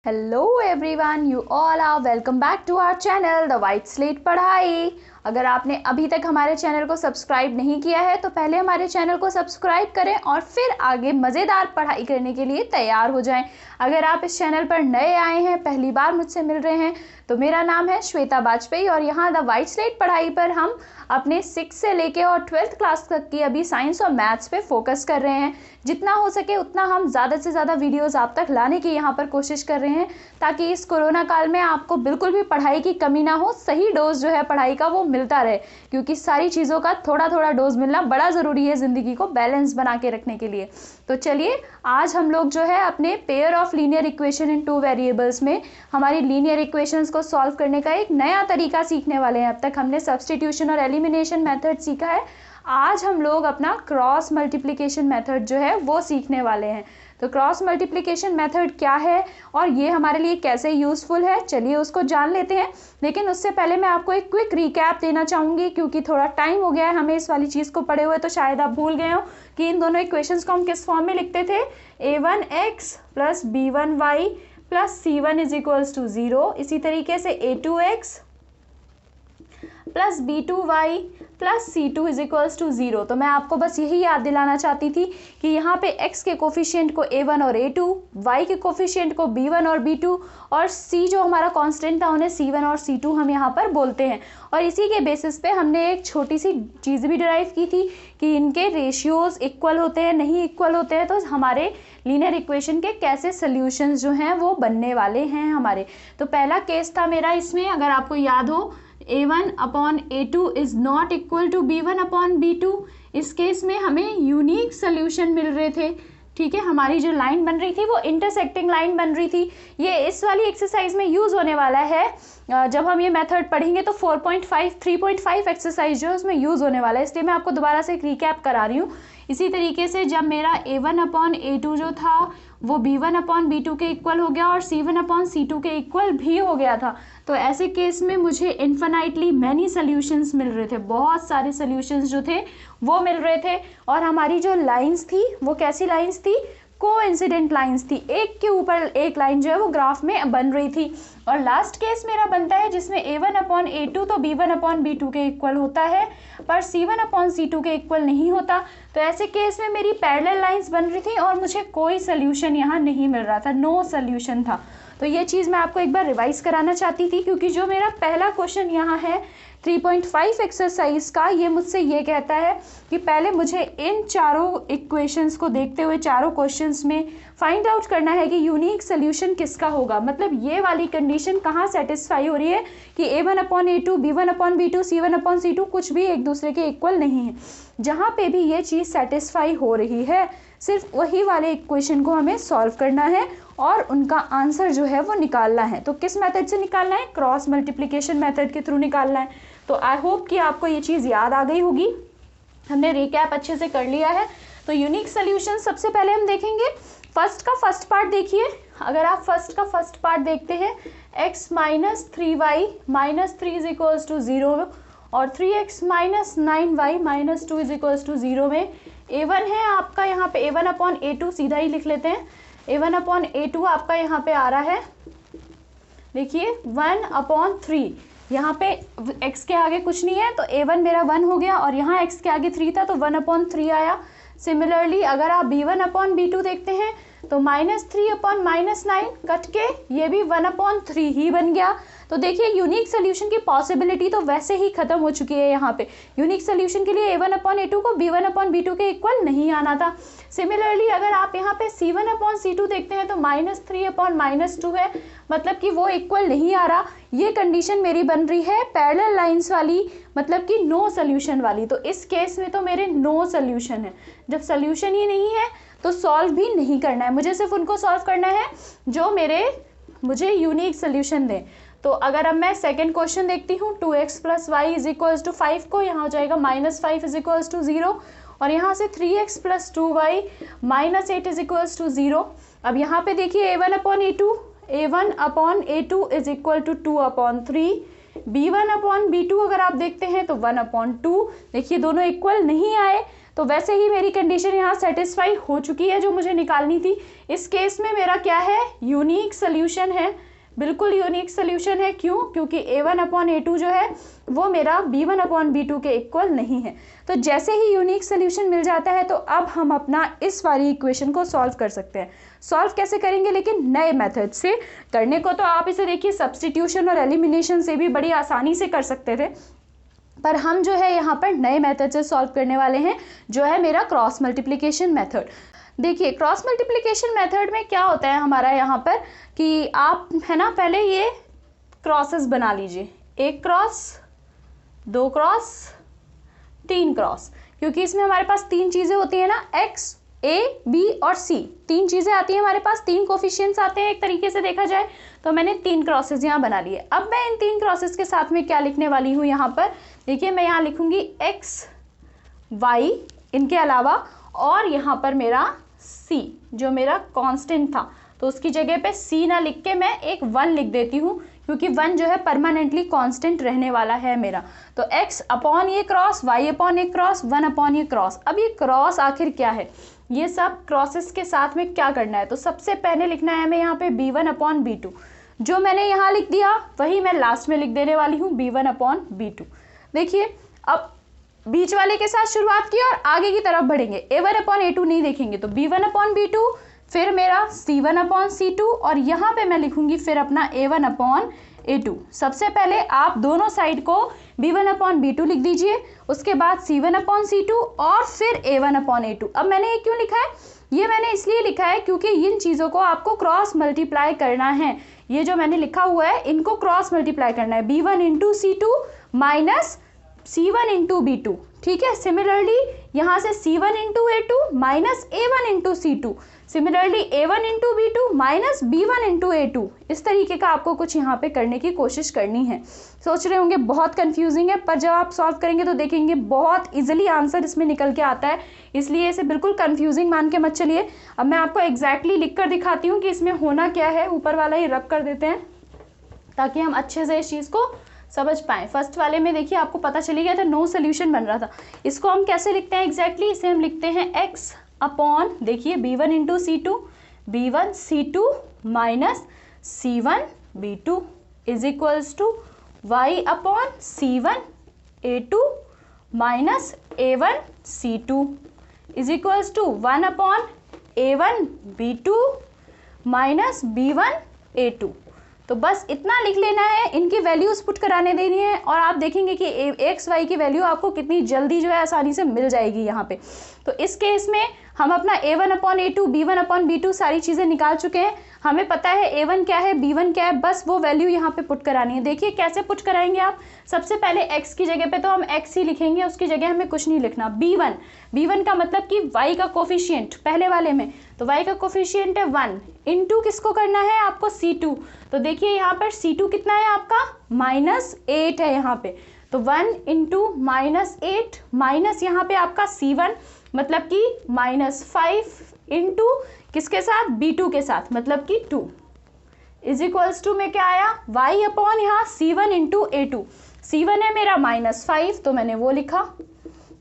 Hello everyone, you all are welcome back to our channel the white slate पढ़ाई। अगर आपने अभी तक हमारे चैनल को सब्सक्राइब नहीं किया है तो पहले हमारे चैनल को सब्सक्राइब करें और फिर आगे मज़ेदार पढ़ाई करने के लिए तैयार हो जाएं। अगर आप इस चैनल पर नए आए हैं, पहली बार मुझसे मिल रहे हैं, तो मेरा नाम है श्वेता बाजपेयी और यहाँ द वाइट स्लेट पढ़ाई पर हम अपने 6 से लेके और 12th क्लास तक की अभी साइंस और मैथ्स पे फोकस कर रहे हैं। जितना हो सके उतना हम ज़्यादा से ज़्यादा वीडियोस आप तक लाने की यहाँ पर कोशिश कर रहे हैं, ताकि इस कोरोना काल में आपको बिल्कुल भी पढ़ाई की कमी ना हो, सही डोज जो है पढ़ाई का वो मिलता रहे, क्योंकि सारी चीज़ों का थोड़ा थोड़ा डोज मिलना बड़ा ज़रूरी है ज़िंदगी को बैलेंस बना के रखने के लिए। तो चलिए, आज हम लोग जो है अपने pair of linear equation in 2 variables में हमारी लीनियर इक्वेशंस को सॉल्व करने का एक नया तरीका सीखने वाले हैं। अब तक हमने सब्स्टिट्यूशन और एलिमिनेशन मेथड सीखा है, आज हम लोग अपना क्रॉस मल्टीप्लिकेशन मेथड जो है वो सीखने वाले हैं। तो क्रॉस मल्टीप्लिकेशन मेथड क्या है और ये हमारे लिए कैसे यूज़फुल है, चलिए उसको जान लेते हैं। लेकिन उससे पहले मैं आपको एक क्विक रिकैप देना चाहूँगी, क्योंकि थोड़ा टाइम हो गया है हमें इस वाली चीज़ को पढ़े हुए, तो शायद आप भूल गए हो कि इन दोनों इक्वेशंस को हम किस फॉर्म में लिखते थे। a1x plus b1y plus c1 is equals to 0। इसी तरीके से a2x plus b2y plus c2 is equals to 0। तो मैं आपको बस यही याद दिलाना चाहती थी कि यहाँ पे x के कोफिशिएंट को a1 और a2, y के कोफिशिएंट को b1 और b2, और c जो हमारा कांस्टेंट था उन्हें c1 और c2 हम यहाँ पर बोलते हैं। और इसी के बेसिस पे हमने एक छोटी सी चीज़ भी डिराइव की थी कि इनके रेशियोज इक्वल होते हैं, नहीं इक्वल होते हैं, तो हमारे लीनियर इक्वेशन के कैसे सॉल्यूशंस जो हैं वो बनने वाले हैं हमारे। तो पहला केस था मेरा इसमें, अगर आपको याद हो, a1 upon a2 is not equal to b1 upon b2। इस केस में हमें यूनिक सोल्यूशन मिल रहे थे, ठीक है। हमारी जो लाइन बन रही थी वो इंटरसेक्टिंग लाइन बन रही थी। ये इस वाली एक्सरसाइज में यूज़ होने वाला है। जब हम ये मेथड पढ़ेंगे तो 3.5 एक्सरसाइज जो है उसमें यूज़ होने वाला है, इसलिए मैं आपको दोबारा से एक रिकैप करा रही हूँ। इसी तरीके से जब मेरा a1 अपॉन a2 जो था वो b1 अपॉन b2 के इक्वल हो गया और c1 अपॉन c2 के इक्वल भी हो गया था, तो ऐसे केस में मुझे इन्फिनाइटली मैनी सोल्यूशंस मिल रहे थे, बहुत सारे सोल्यूशंस जो थे वो मिल रहे थे। और हमारी जो लाइंस थी वो कैसी लाइंस थी, कोइंसिडेंट लाइंस थी, एक के ऊपर एक लाइन जो है वो ग्राफ में बन रही थी। और लास्ट केस मेरा बनता है जिसमें a1 अपॉन a2 तो b1 अपॉन b2 के इक्वल होता है, पर c1 अपॉन c2 के इक्वल नहीं होता। तो ऐसे केस में मेरी पैरेलल लाइंस बन रही थी और मुझे कोई सोल्यूशन यहाँ नहीं मिल रहा था, नो सोल्यूशन था। तो ये चीज़ मैं आपको एक बार रिवाइज कराना चाहती थी, क्योंकि जो मेरा पहला क्वेश्चन यहाँ है 3.5 एक्सरसाइज का, ये मुझसे ये कहता है कि पहले मुझे इन चारों इक्वेशंस को देखते हुए चारों क्वेश्चंस में फाइंड आउट करना है कि यूनिक सोल्यूशन किसका होगा। मतलब ये वाली कंडीशन कहाँ सेटिस्फाई हो रही है कि a1 upon a2, b1 upon b2, c1 upon c2 कुछ भी एक दूसरे के इक्वल नहीं है। जहाँ पे भी ये चीज़ सेटिस्फाई हो रही है, सिर्फ वही वाले इक्वेशन को हमें सॉल्व करना है और उनका आंसर जो है वो निकालना है। तो किस मेथड से निकालना है, क्रॉस मल्टीप्लिकेशन मेथड के थ्रू निकालना है। तो आई होप कि आपको ये चीज़ याद आ गई होगी, हमने रिकैप अच्छे से कर लिया है। तो यूनिक सोल्यूशन सबसे पहले हम देखेंगे। फर्स्ट का फर्स्ट पार्ट देखिए, अगर आप फर्स्ट का फर्स्ट पार्ट देखते हैं, x minus 3y minus 3 is equals to 0 और 3x minus 9y minus 2 is equals to 0 में a1 है आपका, यहाँ पे a1 अपॉन a2 सीधा ही लिख लेते हैं। a1 अपॉन a2 आपका यहाँ पे आ रहा है, देखिए 1 अपॉन 3, यहाँ पे x के आगे कुछ नहीं है तो a1 मेरा 1 हो गया, और यहाँ x के आगे 3 था तो 1 अपॉन 3 आया। सिमिलरली अगर आप b1 अपॉन b2 देखते हैं तो माइनस 3 अपॉन माइनस 9 कट के ये भी 1 अपॉन 3 ही बन गया। तो देखिए यूनिक सोल्यूशन की पॉसिबिलिटी तो वैसे ही खत्म हो चुकी है। यहाँ पे यूनिक सोल्यूशन के लिए a1 अपॉन a2 को b1 अपॉन b2 के इक्वल नहीं आना था। सिमिलरली अगर आप यहाँ पे c1 अपॉन c2 देखते हैं तो माइनस 3 अपॉन माइनस 2 है, मतलब कि वो इक्वल नहीं आ रहा। ये कंडीशन मेरी बन रही है पैरेलल लाइंस वाली, मतलब कि नो सोल्यूशन वाली। तो इस केस में तो मेरे नो सोल्यूशन है। जब सोल्यूशन ही नहीं है तो सॉल्व भी नहीं करना है, मुझे सिर्फ उनको सॉल्व करना है जो मुझे यूनिक सोल्यूशन दें। तो अगर अब मैं सेकेंड क्वेश्चन देखती हूँ, 2x plus y is equals to 5 को यहाँ हो जाएगा माइनस 5 इज इक्वल्स टू 0, और यहाँ से 3x plus 2y minus 8 is equals to 0। अब यहाँ पे देखिए a1 upon a2 is equal to 2 upon 3, b1 upon b2 अगर आप देखते हैं तो 1 अपॉन 2। देखिए दोनों इक्वल नहीं आए, तो वैसे ही मेरी कंडीशन यहाँ सेटिस्फाई हो चुकी है जो मुझे निकालनी थी। इस केस में मेरा क्या है, यूनिक सोल्यूशन है, बिल्कुल यूनिक सोल्यूशन है। क्यों? क्योंकि a1/a2 जो है वो मेरा b1/b2 के इक्वल नहीं है। तो जैसे ही यूनिक सोल्यूशन मिल जाता है तो अब हम अपना इस वाली इक्वेशन को सॉल्व कर सकते हैं। सॉल्व कैसे करेंगे? लेकिन नए मेथड से। करने को तो आप इसे देखिए सब्स्टिट्यूशन और एलिमिनेशन से भी बड़ी आसानी से कर सकते थे, पर हम जो है यहाँ पर नए मेथड से सॉल्व करने वाले हैं, जो है मेरा क्रॉस मल्टीप्लिकेशन मेथड। देखिए क्रॉस मल्टीप्लिकेशन मेथड में क्या होता है हमारा यहाँ पर कि आप है ना पहले ये क्रॉसेस बना लीजिए, 1 क्रॉस, 2 क्रॉस, 3 क्रॉस, क्योंकि इसमें हमारे पास 3 चीज़ें होती हैं ना, x, a, b और c, 3 चीज़ें आती हैं हमारे पास, 3 कोफिशिएंट्स आते हैं एक तरीके से देखा जाए। तो मैंने 3 क्रॉसेस यहाँ बना लिए। अब मैं इन 3 क्रॉसेस के साथ में क्या लिखने वाली हूँ यहाँ पर, देखिए मैं यहाँ लिखूँगी x, y इनके अलावा, और यहाँ पर मेरा c जो मेरा कांस्टेंट था, तो उसकी जगह पे c ना लिख के मैं एक 1 लिख देती हूँ, क्योंकि 1 जो है परमानेंटली कांस्टेंट रहने वाला है मेरा। तो x अपॉन ये क्रॉस, y अपॉन ये क्रॉस, 1 अपॉन ये क्रॉस। अब ये क्रॉस आखिर क्या है, ये सब क्रॉसेस के साथ में क्या करना है, तो सबसे पहले लिखना है हमें यहाँ पे b1/b2। जो मैंने यहाँ लिख दिया वही मैं लास्ट में लिख देने वाली हूँ, b1/b2। देखिए अब बीच वाले के साथ शुरुआत की और आगे की तरफ बढ़ेंगे, a1/a2 नहीं देखेंगे, तो b1/b2, फिर मेरा c1/c2, और यहाँ पे मैं लिखूंगी फिर अपना a1/a2। सबसे पहले आप दोनों साइड को b1/b2 लिख दीजिए, उसके बाद c1/c2 और फिर a1/a2। अब मैंने ये क्यों लिखा है, ये मैंने इसलिए लिखा है क्योंकि इन चीज़ों को आपको क्रॉस मल्टीप्लाई करना है। ये जो मैंने लिखा हुआ है इनको क्रॉस मल्टीप्लाई करना है, b1/c2 माइनस c1/b2, ठीक है। सिमिलरली यहाँ से c1/a2 minus a1/c2, similarly a1/b2 minus b1/a2। इस तरीके का आपको कुछ यहाँ पे करने की कोशिश करनी है। सोच रहे होंगे बहुत कंफ्यूजिंग है, पर जब आप सॉल्व करेंगे तो देखेंगे बहुत इजीली आंसर इसमें निकल के आता है, इसलिए इसे बिल्कुल कंफ्यूजिंग मान के मत चलिए। अब मैं आपको एग्जैक्टली लिख कर दिखाती हूँ कि इसमें होना क्या है। ऊपर वाला ही रब कर देते हैं ताकि हम अच्छे से इस चीज़ को समझ पाएँ। फर्स्ट वाले में देखिए आपको पता चली गया था, नो सोल्यूशन बन रहा था। इसको हम कैसे लिखते हैं एग्जैक्टली, इसे हम लिखते हैं x अपॉन, देखिए b1/c2, b1c2 minus c1b2 is equals to y upon c1a2 minus a1c2 is equals to 1 upon a1b2 minus b1a2। तो बस इतना लिख लेना है, इनकी वैल्यूज पुट कराने देनी है और आप देखेंगे कि एक्स वाई की वैल्यू आपको कितनी जल्दी जो है आसानी से मिल जाएगी यहाँ पे। तो इस केस में हम अपना a1/a2, b1/b2 सारी चीज़ें निकाल चुके हैं। हमें पता है a1 क्या है, b1 क्या है, बस वो वैल्यू यहाँ पे पुट करानी है। देखिए कैसे पुट कराएंगे आप। सबसे पहले x की जगह पे तो हम x ही लिखेंगे, उसकी जगह हमें कुछ नहीं लिखना। b1 का मतलब कि y का कोफिशिएंट पहले वाले में, तो y का कोफिशिएंट है 1, इनटू किसको करना है आपको, c2। तो देखिए यहाँ पर c2 कितना है आपका, -8 है यहाँ पे, तो 1 इंटू -8 माइनस यहाँ पे आपका c1 मतलब कि -5 इंटू किसके साथ, b2 के साथ मतलब कि 2 इज इक्वल्स टू में क्या आया, y अपॉन यहाँ c1 इंटू a2। c1 है मेरा -5 तो मैंने वो लिखा,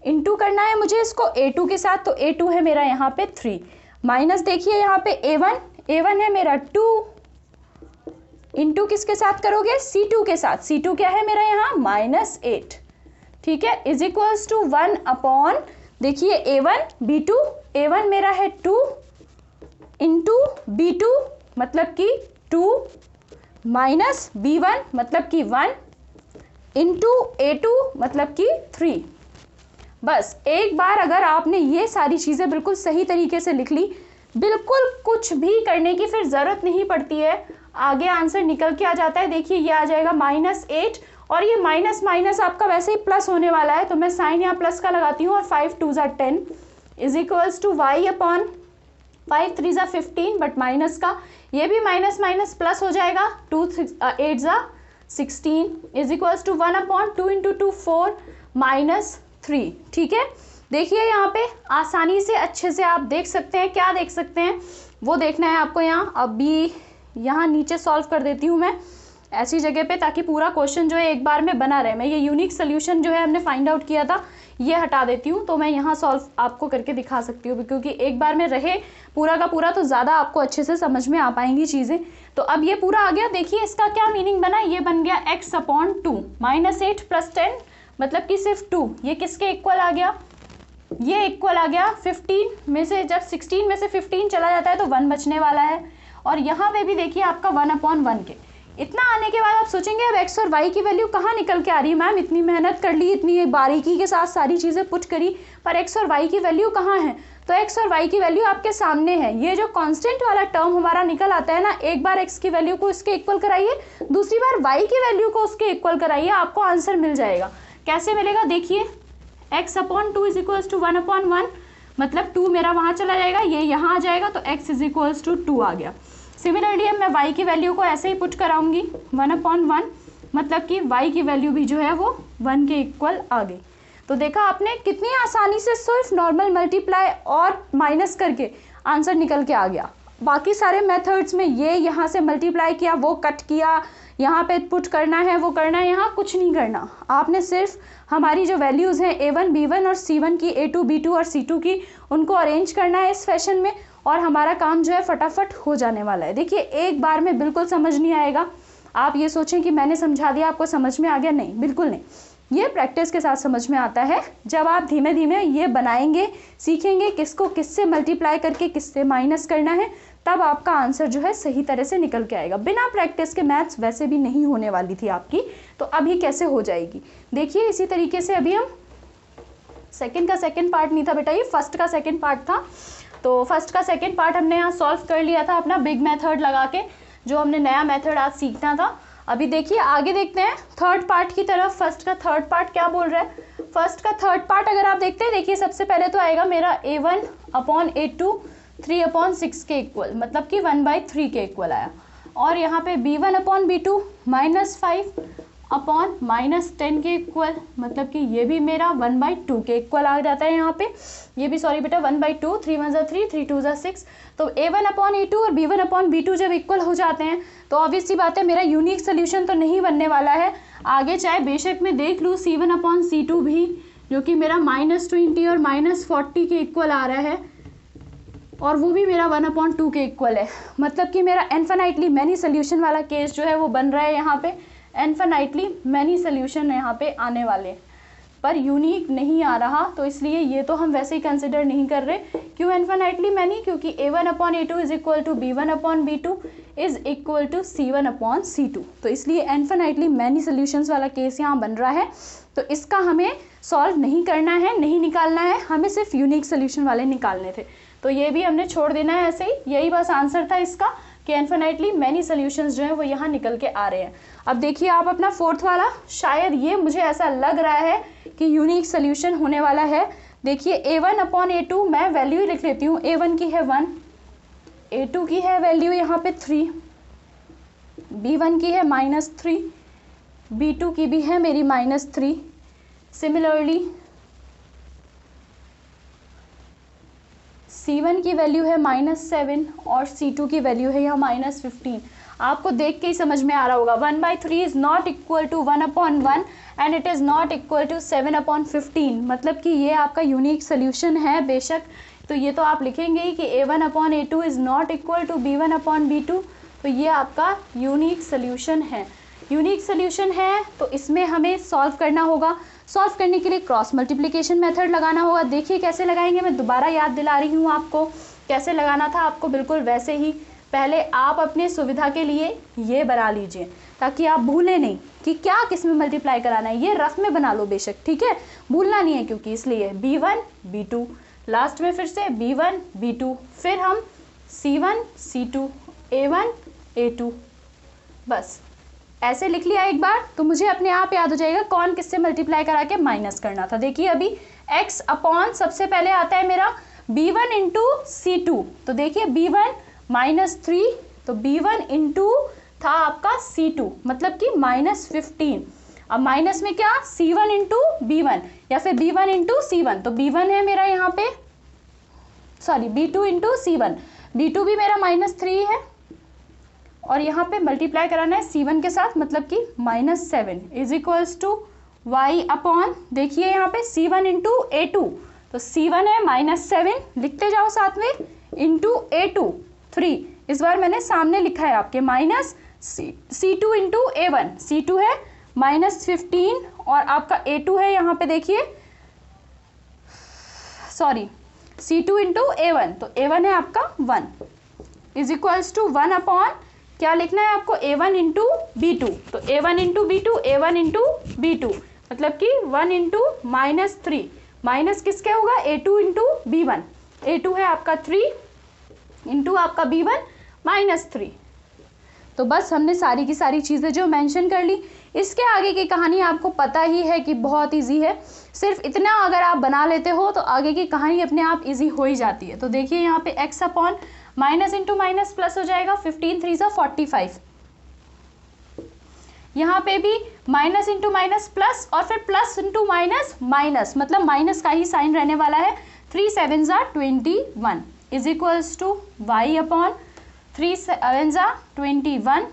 इंटू करना है मुझे इसको a2 के साथ, तो a2 है मेरा यहाँ पे 3, माइनस देखिए यहाँ पे a1 है मेरा 2, इंटू किसके साथ करोगे, c2 के साथ। c2 क्या है मेरा यहाँ -8, ठीक है, इज इक्वल्स टू 1 अपॉन, देखिए a1 मेरा है 2 इंटू b2 मतलब कि 2 माइनस b1 मतलब कि 1 इंटू a2 मतलब कि 3। बस एक बार अगर आपने ये सारी चीज़ें बिल्कुल सही तरीके से लिख ली, बिल्कुल कुछ भी करने की फिर ज़रूरत नहीं पड़ती है, आगे आंसर निकल के आ जाता है। देखिए ये आ जाएगा -8 और ये माइनस माइनस आपका वैसे ही प्लस होने वाला है, तो मैं साइन यहाँ प्लस का लगाती हूँ और 5 2 ज़ा 10 is equals to y upon 5 3 ज़ा 15, बट माइनस का ये भी माइनस माइनस प्लस हो जाएगा, 2 8 ज़ा 16 is equals to 1 upon 2 into 2 4 -3, ठीक है। देखिए यहाँ पे आसानी से अच्छे से आप देख सकते हैं, क्या देख सकते हैं वो देखना है आपको यहाँ। अभी यहाँ नीचे सॉल्व कर देती हूँ मैं। ऐसी जगह पे, ताकि पूरा क्वेश्चन जो है एक बार में बना रहे। मैं ये यूनिक सोल्यूशन जो है हमने फाइंड आउट किया था ये हटा देती हूँ, तो मैं यहाँ सॉल्व आपको करके दिखा सकती हूँ, क्योंकि एक बार में रहे पूरा का पूरा तो ज़्यादा आपको अच्छे से समझ में आ पाएंगी चीज़ें। तो अब ये पूरा आ गया। देखिए इसका क्या मीनिंग बना, ये बन गया x/2 -8 + 10 मतलब कि सिर्फ 2। ये किसके इक्वल आ गया, ये इक्वल आ गया 15 में से। जब 16 में से 15 चला जाता है तो 1 बचने वाला है। और यहाँ पे भी देखिए आपका 1/1 के। इतना आने के बाद आप सोचेंगे अब x और y की वैल्यू कहाँ निकल के आ रही है मैम, इतनी मेहनत कर ली, इतनी बारीकी के साथ सारी चीज़ें पुट करी, पर x और y की वैल्यू कहाँ है। तो x और y की वैल्यू आपके सामने है। ये जो कांस्टेंट वाला टर्म हमारा निकल आता है ना, एक बार x की वैल्यू को इसके इक्वल कराइए, दूसरी बार y की वैल्यू को उसके इक्वल कराइए, आपको आंसर मिल जाएगा। कैसे मिलेगा, देखिए x/2 = 1/1 मतलब 2 मेरा वहाँ चला जाएगा, ये यहाँ आ जाएगा, तो x = 2 आ गया। सिमिलरली अब मैं y की वैल्यू को ऐसे ही पुट कराऊंगी 1/1 मतलब कि y की वैल्यू भी जो है वो 1 के इक्वल आ गई। तो देखा आपने कितनी आसानी से सिर्फ नॉर्मल मल्टीप्लाई और माइनस करके आंसर निकल के आ गया। बाकी सारे मेथड्स में ये यहाँ से मल्टीप्लाई किया, वो कट किया, यहाँ पे पुट करना है, वो करना है, यहाँ कुछ नहीं करना। आपने सिर्फ हमारी जो वैल्यूज़ हैं a1 b1 और c1 की, a2 b2 और c2 की, उनको अरेंज करना है इस फैशन में, और हमारा काम जो है फटाफट हो जाने वाला है। देखिए एक बार में बिल्कुल समझ नहीं आएगा। आप ये सोचें कि मैंने समझा दिया आपको समझ में आ गया, नहीं, बिल्कुल नहीं। ये प्रैक्टिस के साथ समझ में आता है। जब आप धीमे धीमे ये बनाएंगे, सीखेंगे किसको किससे मल्टीप्लाई करके किससे माइनस करना है, तब आपका आंसर जो है सही तरह से निकल के आएगा। बिना प्रैक्टिस के मैथ्स वैसे भी नहीं होने वाली थी आपकी, तो अभी कैसे हो जाएगी। देखिए इसी तरीके से अभी हम सेकंड का सेकंड पार्ट नहीं था बेटा, ये फर्स्ट का सेकंड पार्ट था। तो फर्स्ट का सेकंड पार्ट हमने यहाँ सॉल्व कर लिया था अपना बिग मेथड लगा के, जो हमने नया मेथड आज सीखना था। अभी देखिए आगे देखते हैं थर्ड पार्ट की तरफ। फर्स्ट का थर्ड पार्ट क्या बोल रहा है, फर्स्ट का थर्ड पार्ट अगर आप देखते हैं, देखिए सबसे पहले तो आएगा मेरा a1/a2 3/6 के इक्वल, मतलब कि 1/3 के इक्वल आया। और यहाँ पे b1/b2 -5/-10 के इक्वल, मतलब कि ये भी मेरा 1/2 के इक्वल आ जाता है। यहाँ पे ये भी सॉरी बेटा 1/2, 3 1 3, 3 2 6। तो a1/a2 और b1/b2 जब इक्वल हो जाते हैं तो ऑब्वियस सी बात है मेरा यूनिक सोल्यूशन तो नहीं बनने वाला है। आगे चाहे बेशक मैं देख लूँ c1/c2 भी, जो कि मेरा -20 और -40 के इक्वल आ रहा है, और वो भी मेरा 1/2 के इक्वल है। मतलब कि मेरा इन्फिनाइटली मैनी सोल्यूशन वाला केस जो है वो बन रहा है। यहाँ पे इन्फिनाइटली मैनी सोल्यूशन यहाँ पे आने वाले, पर यूनिक नहीं आ रहा, तो इसलिए ये तो हम वैसे ही कंसिडर नहीं कर रहे। क्यों इन्फिनाइटली मैनी, क्योंकि a1/a2 = b1/b2 = c1/c2, तो इसलिए इन्फिनाइटली मैनी सोल्यूशंस वाला केस यहाँ बन रहा है। तो इसका हमें सॉल्व नहीं करना है, नहीं निकालना है, हमें सिर्फ यूनिक सोल्यूशन वाले निकालने थे। तो ये भी हमने छोड़ देना है ऐसे ही, यही बस आंसर था इसका कि इन्फिनाइटली मैनी सोल्यूशंस जो है वो यहाँ निकल के आ रहे हैं। अब देखिए आप अपना फोर्थ वाला, शायद ये मुझे ऐसा लग रहा है कि यूनिक सोल्यूशन होने वाला है। देखिए a1/a2 मैं वैल्यू लिख लेती हूँ, a1 की है 1, a2 की है वैल्यू यहाँ पे 3, b1 की है -3, b2 की भी है मेरी -3। सिमिलरली c1 की वैल्यू है -7 और c2 की वैल्यू है यहाँ -15। आपको देख के ही समझ में आ रहा होगा 1/3 is not equal to 1/1 and it is not equal to 7/15, मतलब कि ये आपका यूनिक सोल्यूशन है बेशक। तो ये तो आप लिखेंगे ही कि a1/a2 is not equal to b1/b2, तो ये आपका यूनिक सोल्यूशन है। यूनिक सोल्यूशन है तो इसमें हमें सॉल्व करना होगा। सॉल्व करने के लिए क्रॉस मल्टीप्लिकेशन मेथड लगाना होगा। देखिए कैसे लगाएंगे, मैं दोबारा याद दिला रही हूँ आपको कैसे लगाना था। आपको बिल्कुल वैसे ही पहले आप अपने सुविधा के लिए ये बना लीजिए, ताकि आप भूलें नहीं कि क्या किस में मल्टीप्लाई कराना है। ये रफ में बना लो बेशक, ठीक है, भूलना नहीं है, क्योंकि इसलिए b1 b2, लास्ट में फिर से b1 b2, फिर हम c1 c2 a1 a2, बस ऐसे लिख लिया एक बार तो मुझे अपने आप याद हो जाएगा कौन किससे मल्टीप्लाई करा के माइनस करना था। देखिए अभी x अपॉन सबसे पहले आता है मेरा b1 इंटू c2, तो देखिए b1 -3, तो b1 इंटू था आपका c2, मतलब कि -15। अब माइनस में क्या, c1 इंटू b1 या फिर b1 इंटू c1, तो b1 है मेरा यहाँ पे, sorry b2 into c1, b2 भी मेरा -3 है और यहाँ पे मल्टीप्लाई कराना है C1 के साथ, मतलब कि -7 is equals to y upon, देखिए यहाँ पे C1 इंटू A2, तो C1 है -7, लिखते जाओ साथ में, इंटू A2 3, इस बार मैंने सामने लिखा है आपके minus C2 into A1, C2 है -15 और आपका A2 है यहाँ पे देखिए, सॉरी C2 इंटू A1, तो A1 है आपका 1 इज इक्वल्स टू 1 अपॉन, क्या लिखना है आपको, A1 इंटू B2, तो A1 into B2, A1 into B2, मतलब कि 1 इंटू -3, माइनस किसके होगा, A2 इंटू B1, A2 है आपका 3 इंटू आपका B1 -3। तो बस हमने सारी की सारी चीज़ें जो मेंशन कर ली। इसके आगे की कहानी आपको पता ही है कि बहुत इजी है, सिर्फ इतना अगर आप बना लेते हो तो आगे की कहानी अपने आप इजी हो ही जाती है। तो देखिए यहाँ पे x upon minus into minus plus हो जाएगा, 15 3 45, यहाँ पे भी माइनस इंटू माइनस प्लस और फिर प्लस इंटू माइनस माइनस, मतलब माइनस का ही साइन रहने वाला है, 3 7 21 is equals to y upon 3 7 21,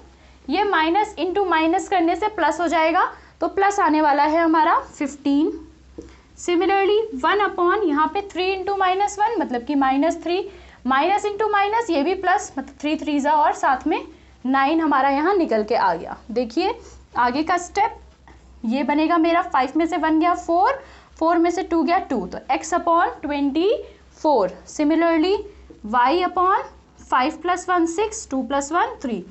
ये माइनस इंटू माइनस करने से प्लस हो जाएगा, तो प्लस आने वाला है हमारा 15। सिमिलरली 1 अपॉन यहाँ पे 3 इंटू -1 मतलब कि -3, माइनस इंटू माइनस ये भी प्लस, मतलब 3 3 और साथ में 9 हमारा यहाँ निकल के आ गया। देखिए आगे का स्टेप ये बनेगा मेरा, 5 में से 1 गया 4, 4 में से 2 गया 2, तो x upon 24। Similarly y upon 5 + 1 6, 2 + 1 3,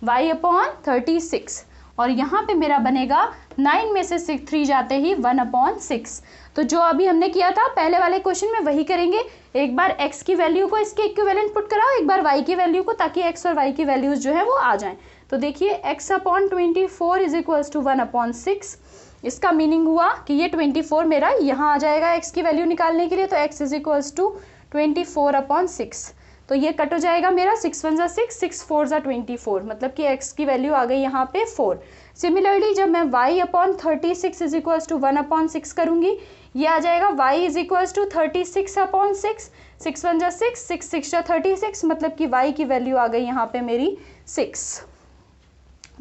y upon 36, और यहाँ पे मेरा बनेगा 9 में से 3 जाते ही 1 अपॉन 6। तो जो अभी हमने किया था पहले वाले क्वेश्चन में वही करेंगे, एक बार x की वैल्यू को इसके इक्विवेलेंट पुट कराओ, एक बार y की वैल्यू को, ताकि x और y की वैल्यूज जो है वो आ जाएं। तो देखिए x upon 24 is equals to 1 upon 6, इसका मीनिंग हुआ कि ये 24 मेरा यहाँ आ जाएगा x की वैल्यू निकालने के लिए, तो x is equals to 24 upon 6, तो ये कट हो जाएगा मेरा, 6 1 6, 6 4 24, मतलब कि x की वैल्यू आ गई यहाँ पे 4। सिमिलरली जब मैं y upon 36 is equals to 1 upon 6 करूँगी, ये आ जाएगा y is equals to 36 upon 6, 6 1 6, 6 6 36, मतलब कि y की वैल्यू आ गई यहाँ पे मेरी 6।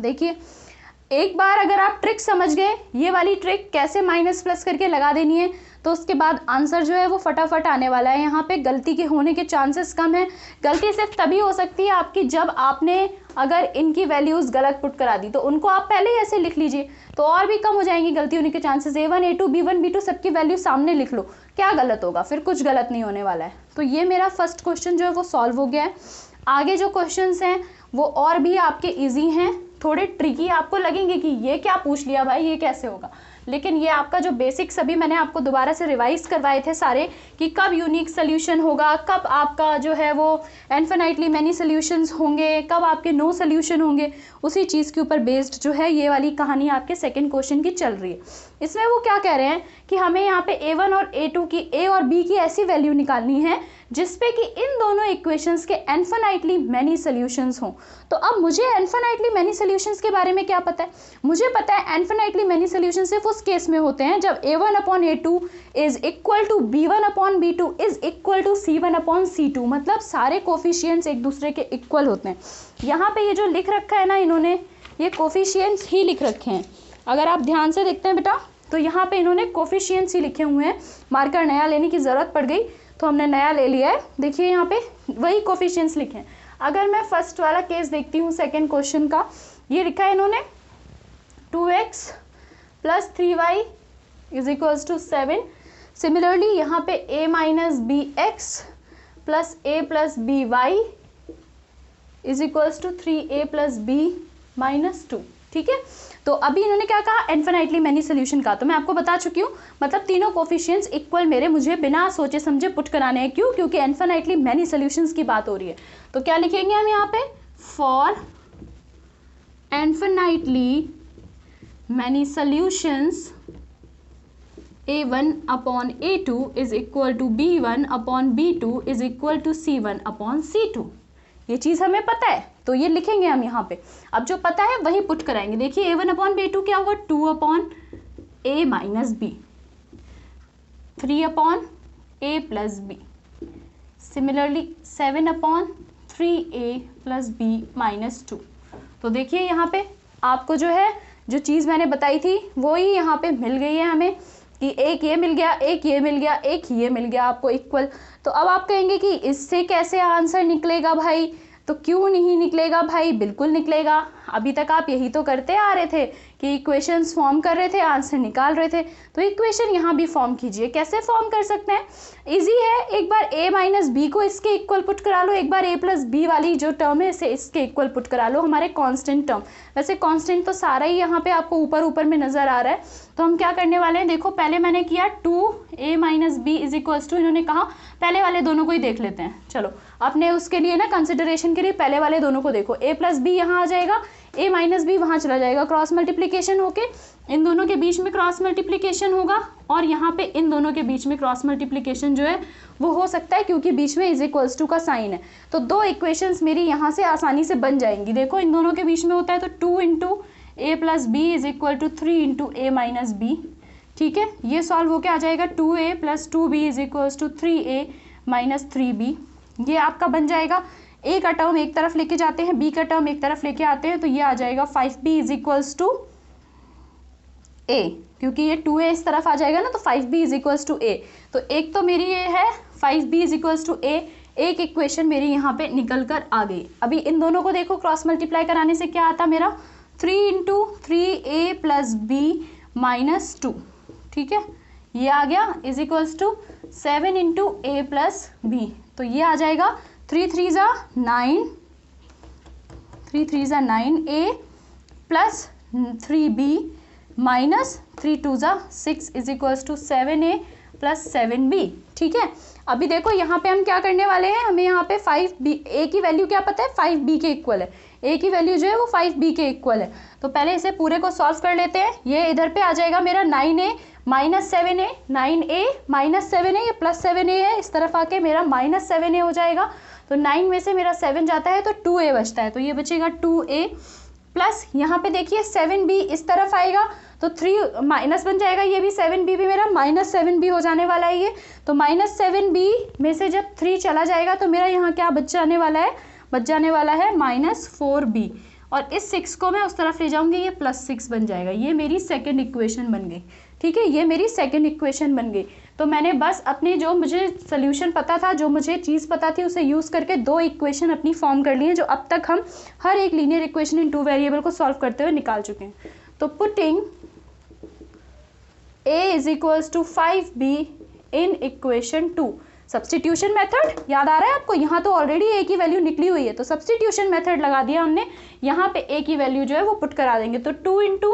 देखिए एक बार अगर आप ट्रिक समझ गए, ये वाली ट्रिक कैसे माइनस प्लस करके लगा देनी है, तो उसके बाद आंसर जो है वो फटाफट आने वाला है। यहाँ पे गलती के होने के चांसेस कम है। गलती सिर्फ तभी हो सकती है आपकी जब आपने अगर इनकी वैल्यूज़ गलत पुट करा दी, तो उनको आप पहले ही ऐसे लिख लीजिए, तो और भी कम हो जाएंगी गलती होने के chances. A1 A2 B1 B2 सबकी वैल्यू सामने लिख लो, क्या गलत होगा, फिर कुछ गलत नहीं होने वाला है। तो ये मेरा फर्स्ट क्वेश्चन जो है वो सॉल्व हो गया है। आगे जो क्वेश्चंस हैं वो और भी आपके ईजी हैं, थोड़े ट्रिकी आपको लगेंगे कि ये क्या पूछ लिया भाई, ये कैसे होगा, लेकिन ये आपका जो बेसिक्स अभी मैंने आपको दोबारा से रिवाइज करवाए थे सारे, कि कब यूनिक सोल्यूशन होगा, कब आपका जो है वो इनफिनाइटली मैनी सोल्यूशंस होंगे, कब आपके नो सोल्यूशन होंगे, उसी चीज़ के ऊपर बेस्ड जो है ये वाली कहानी आपके सेकंड क्वेश्चन की चल रही है। इसमें वो क्या कह रहे हैं कि हमें यहाँ पे A1 और A2 की, A और B की ऐसी वैल्यू निकालनी है जिसपे कि इन दोनों इक्वेशंस के इनफिनाइटली मैनी सोल्यूशंस हों। तो अब मुझे इनफिनाइटली मैनी सोल्यूशंस के बारे में क्या पता है, मुझे पता है इनफिनाइटली मैनी सोल्यूशन सिर्फ उस केस में होते हैं जब A1 upon A2 is equal to B1 upon B2 is equal to C1 upon C2, मतलब सारे कोफिशियंट्स एक दूसरे के इक्वल होते हैं। यहाँ पे ये जो लिख रखा है ना इन्होंने, ये कोफिशियंट्स ही लिख रखे हैं। अगर आप ध्यान से देखते हैं बेटा, तो यहाँ पे इन्होंने कोफिशियंट्स ही लिखे हुए हैं, मार्कर नया लेने की ज़रूरत पड़ गई तो हमने नया ले लिया है। देखिए यहाँ पे वही कोफिशियंट्स लिखे हैं। अगर मैं फर्स्ट वाला केस देखती हूँ सेकंड क्वेश्चन का, ये लिखा है इन्होंने 2x plus 3y is equals to 7। Similarly यहाँ पे a minus b x plus a plus b y is equals to 3a plus b minus 2। ठीक है, तो अभी इन्होंने क्या कहा, इनफिनाइटली मैनी सोल्यूशन का, तो मैं आपको बता चुकी हूँ, मतलब तीनों कोफिशियंट्स इक्वल मेरे मुझे बिना सोचे समझे पुट कराने हैं। क्यों, क्योंकि इनफिनाइटली मैनी सोल्यूशंस की बात हो रही है। तो क्या लिखेंगे हम यहाँ पे, for infinitely many solutions A1 upon A2 is equal to B1 upon B2 is equal to C1 upon C2। ये चीज़ हमें पता है तो ये लिखेंगे हम यहाँ पे। अब जो पता है वही पुट कराएंगे। देखिए A1 अपॉन B2 क्या हुआ, 2 upon A minus B, 3 upon A plus B। Similarly 7 upon 3A plus B minus 2। तो देखिए यहाँ पे आपको जो है जो चीज़ मैंने बताई थी वो ही यहाँ पे मिल गई है हमें, कि एक ये मिल गया, एक ये मिल गया, एक ये मिल गया आपको इक्वल। तो अब आप कहेंगे कि इससे कैसे आंसर निकलेगा भाई, तो क्यों नहीं निकलेगा भाई, बिल्कुल निकलेगा। अभी तक आप यही तो करते आ रहे थे कि इक्वेशंस फॉर्म कर रहे थे, आंसर निकाल रहे थे। तो इक्वेशन यहाँ भी फॉर्म कीजिए। कैसे फॉर्म कर सकते हैं, इजी है। एक बार a माइनस बी को इसके इक्वल पुट करा लो, एक बार a प्लस बी वाली जो टर्म है इसे इसके इक्वल पुट करा लो, हमारे कांस्टेंट टर्म। वैसे कांस्टेंट तो सारा ही यहाँ पे आपको ऊपर ऊपर में नजर आ रहा है। तो हम क्या करने वाले हैं, देखो पहले मैंने किया 2a minus b is equals to, इन्होंने कहा पहले वाले दोनों को ही देख लेते हैं। चलो अपने उसके लिए ना कंसिडरेशन के लिए पहले वाले दोनों को देखो, a प्लस बी यहाँ आ जाएगा, a माइनस बी वहाँ चला जाएगा, क्रॉस मल्टीप्लीकेशन होके इन दोनों के बीच में क्रॉस मल्टीप्लीकेशन होगा, और यहाँ पे इन दोनों के बीच में क्रॉस मल्टीप्लीकेशन जो है वो हो सकता है क्योंकि बीच में इज इक्वल्स टू का साइन है। तो दो इक्वेशंस मेरी यहाँ से आसानी से बन जाएंगी। देखो इन दोनों के बीच में होता है तो 2 into a plus b is equal to 3 into a minus b. ठीक है, ये सॉल्व होके आ जाएगा 2a plus 2b is equals to 3a minus 3b। ये आपका बन जाएगा। a का टर्म एक तरफ लेके जाते हैं, b का टर्म एक तरफ लेके आते हैं, तो ये आ जाएगा 5b is equals to a, क्योंकि ये 2a इस तरफ आ जाएगा ना, तो 5b is equals to a। तो एक तो मेरी ये है 5b is equals to a, एक इक्वेशन मेरी यहाँ पे निकल कर आ गई। अभी इन दोनों को देखो, क्रॉस मल्टीप्लाई कराने से क्या आता मेरा, 3 into 3a plus B minus 2। ठीक है, ये आ गया is equals to 7 into a plus b. तो ये आ जाएगा 3 3 ज़ा 9, 3 3 ज़ा 9a प्लस 3b माइनस 3 2 ज़ा 6 is equals to 7a plus 7b। ठीक है, अभी देखो यहाँ पे हम क्या करने वाले हैं, हमें यहाँ पे 5b, a की वैल्यू क्या पता है 5b के इक्वल है, a की वैल्यू जो है वो 5b के इक्वल है। तो पहले इसे पूरे को सॉल्व कर लेते हैं। ये इधर पे आ जाएगा मेरा 9a minus 7a, 9a minus 7a, ये प्लस 7a है, इस तरफ आके मेरा माइनस 7a हो जाएगा। तो 9 में से मेरा 7 जाता है तो 2a बचता है, तो ये बचेगा 2a प्लस यहाँ पे देखिए 7b इस तरफ आएगा तो 3 माइनस बन जाएगा, ये भी 7b भी मेरा माइनस 7b हो जाने वाला है ये। तो माइनस 7b में से जब 3 चला जाएगा तो मेरा यहाँ क्या बच जाने वाला है, बच जाने वाला है माइनस 4b, और इस 6 को मैं उस तरफ ले जाऊंगी, ये प्लस 6 बन जाएगा। ये मेरी सेकंड इक्वेशन बन गई। ठीक है, ये मेरी सेकंड इक्वेशन बन गई। तो मैंने बस अपने जो मुझे सोल्यूशन पता था, जो मुझे चीज़ पता थी, उसे यूज़ करके दो इक्वेशन अपनी फॉर्म कर ली है, जो अब तक हम हर एक लीनियर इक्वेशन इन 2 वेरिएबल को सॉल्व करते हुए निकाल चुके हैं। तो putting a is equals to 5b in equation 2, substitution method याद आ रहा है आपको, यहाँ तो ऑलरेडी a की वैल्यू निकली हुई है, तो सब्सटीट्यूशन मेथड लगा दिया हमने, यहाँ पे a की वैल्यू जो है वो पुट करा देंगे। तो 2 into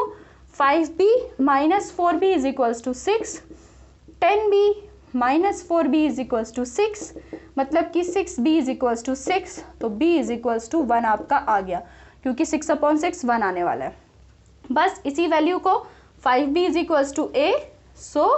5b minus 4b is equals to 6, 10b minus 4b is equals to 6, मतलब कि 6b इज इक्वल्स टू 6, तो b इज इक्वल्स टू 1 आपका आ गया, क्योंकि 6/6 1 आने वाला है। बस इसी वैल्यू को 5b is equals to a, so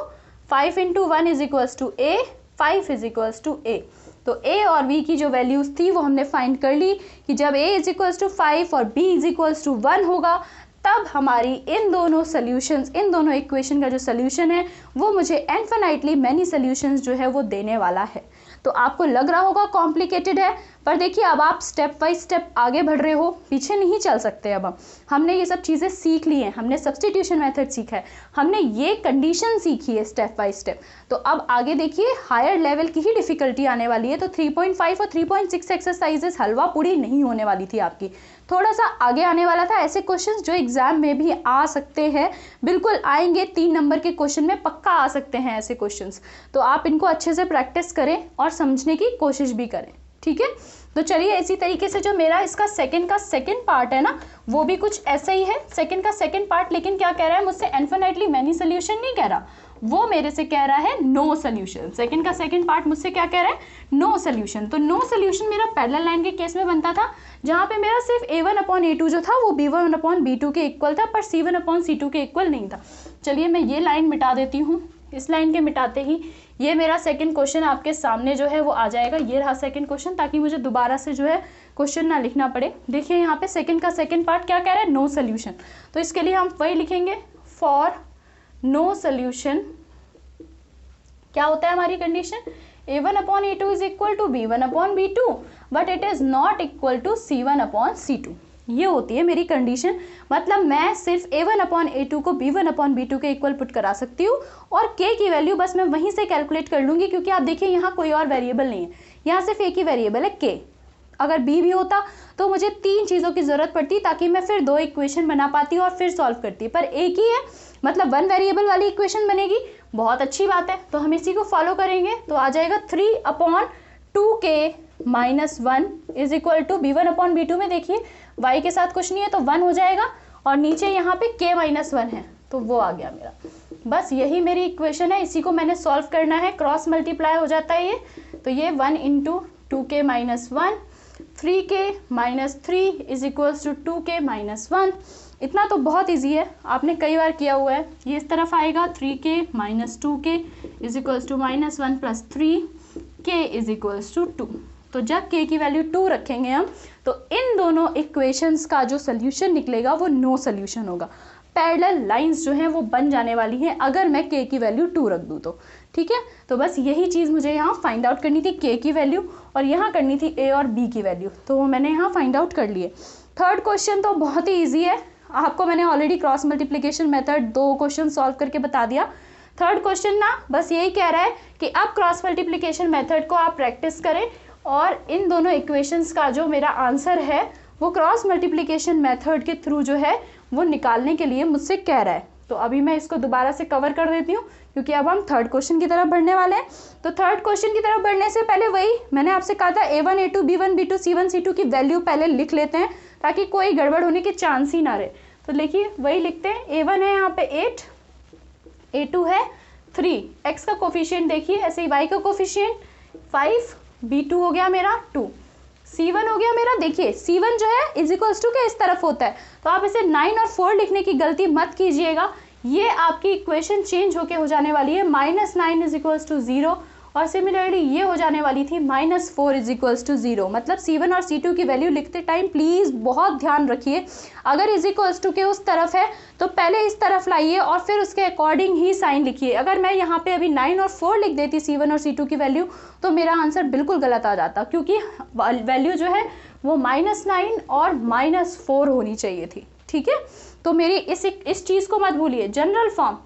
5 into 1 is equals to a, 5 is equals to a। तो a और b की जो वैल्यूज थी वो हमने फाइंड कर ली कि जब a इज इक्वल्स टू 5 और b इज इक्वल्स टू 1 होगा, तब हमारी इन दोनों सॉल्यूशंस, इन दोनों इक्वेशन का जो सॉल्यूशन है वो मुझे इनफिनाइटली मैनी सॉल्यूशंस जो है वो देने वाला है। तो आपको लग रहा होगा कॉम्प्लिकेटेड है, पर देखिए अब आप स्टेप बाय स्टेप आगे बढ़ रहे हो, पीछे नहीं चल सकते। अब हमने ये सब चीज़ें सीख ली हैं, हमने सब्स्टिट्यूशन मेथड सीखा है, हमने ये कंडीशन सीखी है स्टेप बाय स्टेप। तो अब आगे देखिए हायर लेवल की ही डिफिकल्टी आने वाली है। तो 3.5 और 3.6 एक्सरसाइजेस हलवा पूरी नहीं होने वाली थी आपकी, थोड़ा सा आगे आने वाला था। ऐसे क्वेश्चंस जो एग्जाम में भी आ सकते हैं, बिल्कुल आएंगे, 3 नंबर के क्वेश्चन में पक्का आ सकते हैं ऐसे क्वेश्चंस। तो आप इनको अच्छे से प्रैक्टिस करें और समझने की कोशिश भी करें। ठीक है, तो चलिए इसी तरीके से जो मेरा इसका सेकंड का सेकंड पार्ट है ना, वो भी कुछ ऐसा ही है। सेकंड का सेकंड पार्ट लेकिन क्या कह रहा है मुझसे, इनफिनिटली मैनी सोल्यूशन नहीं कह रहा, वो मेरे से कह रहा है नो सोल्यूशन। सेकंड का सेकंड पार्ट मुझसे क्या कह रहा है, नो सोल्यूशन। तो नो सोल्यूशन मेरा पैरेलल लाइन के केस में बनता था, जहाँ पे मेरा सिर्फ a1/a2 जो था वो b1/b2 के इक्वल था, पर c1/c2 के इक्वल नहीं था। चलिए मैं ये लाइन मिटा देती हूँ, इस लाइन के मिटाते ही ये मेरा सेकंड क्वेश्चन आपके सामने जो है वो आ जाएगा। ये रहा सेकंड क्वेश्चन, ताकि मुझे दोबारा से जो है क्वेश्चन ना लिखना पड़े। देखिए यहाँ पे सेकंड का सेकंड पार्ट क्या कह रहा है, नो सोल्यूशन। तो इसके लिए हम वही लिखेंगे, फॉर नो सोल्यूशन क्या होता है हमारी condition, a1/a2 is equal to b1/b2 but it is not equal to c1/c2। ये होती है मेरी कंडीशन। मतलब मैं सिर्फ a1/a2 को b1/b2 के इक्वल पुट करा सकती हूँ और k की वैल्यू बस मैं वहीं से कैलकुलेट कर लूँगी, क्योंकि आप देखिए यहाँ कोई और वेरिएबल नहीं है, यहाँ सिर्फ एक ही वेरिएबल है k। अगर b भी होता तो मुझे 3 चीज़ों की ज़रूरत पड़ती ताकि मैं फिर 2 इक्वेशन बना पाती और फिर सॉल्व करती, पर एक ही है, मतलब 1 वेरिएबल वाली इक्वेशन बनेगी। बहुत अच्छी बात है, तो हम इसी को फॉलो करेंगे। तो आ जाएगा 3/2k - 1 is equal to b1/b2 में देखिए y के साथ कुछ नहीं है तो 1 हो जाएगा, और नीचे यहाँ पे k - 1 है तो वो आ गया मेरा। बस यही मेरी इक्वेशन है, इसी को मैंने सॉल्व करना है। क्रॉस मल्टीप्लाई हो जाता है ये, तो ये 1 × 2k - 1 3k - 3 is equals to 2k - 1। इतना तो बहुत इजी है, आपने कई बार किया हुआ है। ये इस तरफ आएगा 3k - 2k is equals to -1 + 3k is equals to 2। तो जब k की वैल्यू 2 रखेंगे हम, तो इन दोनों इक्वेशंस का जो सोल्यूशन निकलेगा वो नो सोल्यूशन होगा। पैरेलल लाइंस जो हैं वो बन जाने वाली हैं अगर मैं k की वैल्यू 2 रख दूँ तो, ठीक है। तो बस यही चीज़ मुझे यहाँ फाइंड आउट करनी थी, k की वैल्यू, और यहाँ करनी थी a और b की वैल्यू, तो वो मैंने यहाँ फाइंड आउट कर लिए। थर्ड क्वेश्चन तो बहुत ही ईजी है, आपको मैंने already cross multiplication method 2 question solve करके बता दिया। थर्ड क्वेश्चन ना बस यही कह रहा है कि अब क्रॉस मल्टीप्लिकेशन मेथड को आप प्रैक्टिस करें और इन दोनों इक्वेशंस का जो मेरा आंसर है वो क्रॉस मल्टीप्लिकेशन मेथड के थ्रू जो है वो निकालने के लिए मुझसे कह रहा है। तो अभी मैं इसको दोबारा से कवर कर देती हूँ, क्योंकि अब हम थर्ड क्वेश्चन की तरफ बढ़ने वाले हैं। तो थर्ड क्वेश्चन की तरफ बढ़ने से पहले वही मैंने आपसे कहा था, a1 a2 b1 b2 c1 c2 की वैल्यू पहले लिख लेते हैं ताकि कोई गड़बड़ होने के चांस ही ना रहे। तो देखिए वही लिखते हैं, a1 है यहाँ पे 8, a2 है 3, x का कोफिशिएंट देखिए ऐसे ही, y का कोफिशिएंट 5, b2 हो गया मेरा 2, c1 हो गया मेरा, देखिए c1 जो है इज इक्वल्स टू के इस तरफ होता है, तो आप इसे 9 और 4 लिखने की गलती मत कीजिएगा। ये आपकी इक्वेशन चेंज होके हो जाने वाली है -9 इज इक्वल्स टू 0, और सिमिलरली ये हो जाने वाली थी -4 इज इक्वल्स टू 0। मतलब c1 और c2 की वैल्यू लिखते टाइम प्लीज़ बहुत ध्यान रखिए, अगर इज इक्वल्स टू के उस तरफ है तो पहले इस तरफ लाइए और फिर उसके अकॉर्डिंग ही साइन लिखिए। अगर मैं यहाँ पे अभी 9 और 4 लिख देती c1 और c2 की वैल्यू तो मेरा आंसर बिल्कुल गलत आ जाता, क्योंकि वैल्यू जो है वो -9 और -4 होनी चाहिए थी, ठीक है। तो मेरी इस चीज़ को मत भूलिए, general form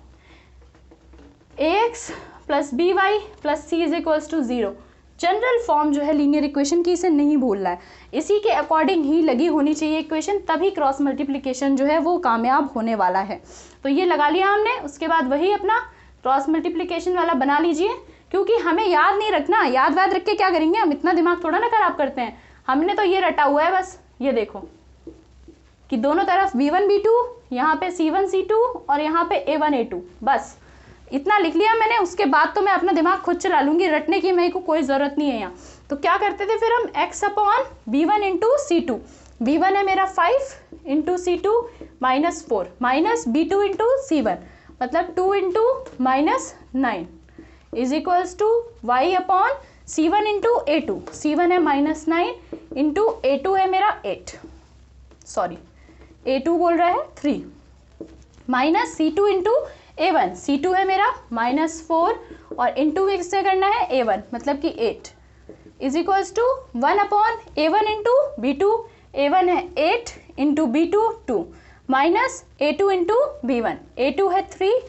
ax + by + c is equals to 0, general form जो है लीनियर इक्वेशन की, इसे नहीं भूलना है, इसी के अकॉर्डिंग ही लगी होनी चाहिए इक्वेशन, तभी क्रॉस मल्टीप्लिकेशन जो है वो कामयाब होने वाला है। तो ये लगा लिया हमने, उसके बाद वही अपना क्रॉस मल्टीप्लिकेशन वाला बना लीजिए, क्योंकि हमें याद नहीं रखना, याद वाद रख के क्या करेंगे, हम इतना दिमाग थोड़ा ना खराब करते हैं, हमने तो ये रटा हुआ है बस, ये देखो कि दोनों तरफ b1 b2, यहाँ पे c1 c2 और यहाँ पे a1 a2, बस इतना लिख लिया मैंने। उसके बाद तो मैं अपना दिमाग खुद चला लूँगी, रटने की मेरे को कोई ज़रूरत नहीं है यहाँ। तो क्या करते थे फिर हम, x/b1 × c2, b1 है मेरा 5 × c2 -4 -b2 × c1, मतलब 2 × -9 is equals to y/c1 × a2, c1 है -9 × a2 है मेरा 8, सॉरी a2 बोल रहा है 3, -c2 × a1, c2 है मेरा -4 और इंटू किससे करना है, a1, मतलब कि 8 is equals to 1/a1 × b2, a1 है 8 × b2 2 -a2 × b1, a2 है 3,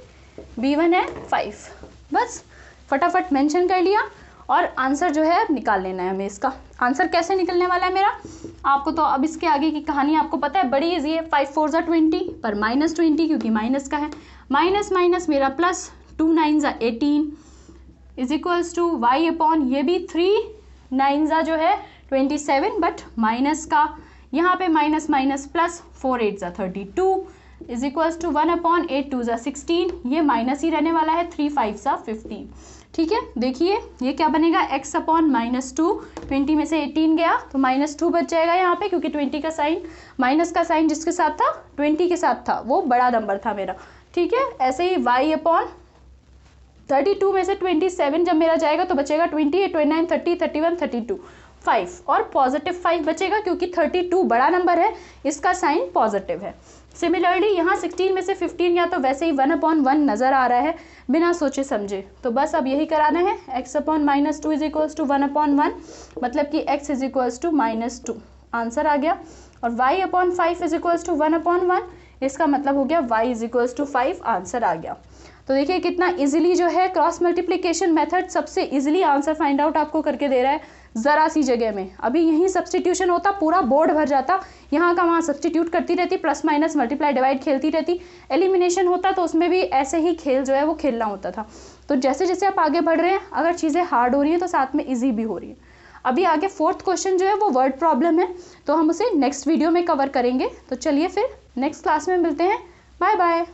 b1 है 5, बस फटाफट मेंशन कर लिया और आंसर जो है अब निकाल लेना है हमें। इसका आंसर कैसे निकलने वाला है मेरा, आपको तो अब इसके आगे की कहानी आपको पता है, बड़ी ईजी है। 5 4 ज़ा 20 पर -20 क्योंकि माइनस का है, माइनस माइनस मेरा प्लस, 2 9 ज़ा 18 इज इक्वल्स टू y/, ये भी 3 9 ज़ा जो है 27, बट माइनस का यहाँ पे माइनस माइनस प्लस, 4 8 ज़ा 32 इज इक्वल्स टू 1/8 2 ज़ा 16, ये माइनस ही रहने वाला है, 3 5 ज़ा 15, ठीक है। देखिए ये क्या बनेगा, x/-2, 20 में से 18 गया तो -2 बच जाएगा यहाँ पे, क्योंकि 20 का साइन, माइनस का साइन जिसके साथ था 20 के साथ था वो बड़ा नंबर था मेरा, ठीक है। ऐसे ही y/32 में से 27 जब मेरा जाएगा तो बचेगा 28 29 30 31 32 5, और पॉजिटिव 5 बचेगा क्योंकि 32 बड़ा नंबर है, इसका साइन पॉजिटिव है। सिमिलरली यहाँ 16 में से 15 या तो वैसे ही 1/1 नज़र आ रहा है बिना सोचे समझे, तो बस अब यही कराना है, x/-2 इज इक्वल्स टू 1/1, मतलब कि x is equals to -2, answer आ गया। और y upon 5 is equals to 1/1, इसका मतलब हो गया y is equals to 5, answer आ गया। तो देखिए कितना इजीली जो है क्रॉस मल्टीप्लिकेशन मेथड सबसे इजीली आंसर फाइंड आउट आपको करके दे रहा है ज़रा सी जगह में। अभी यहीं सब्सटीट्यूशन होता पूरा बोर्ड भर जाता, यहाँ का वहाँ सब्सटीट्यूट करती रहती, प्लस माइनस मल्टीप्लाई डिवाइड खेलती रहती। एलिमिनेशन होता तो उसमें भी ऐसे ही खेल जो है वो खेलना होता था। तो जैसे जैसे आप आगे बढ़ रहे हैं, अगर चीज़ें हार्ड हो रही हैं तो साथ में ईजी भी हो रही है। अभी आगे 4th क्वेश्चन जो है वो वर्ड प्रॉब्लम है, तो हम उसे नेक्स्ट वीडियो में कवर करेंगे। तो चलिए फिर नेक्स्ट क्लास में मिलते हैं। Bye bye.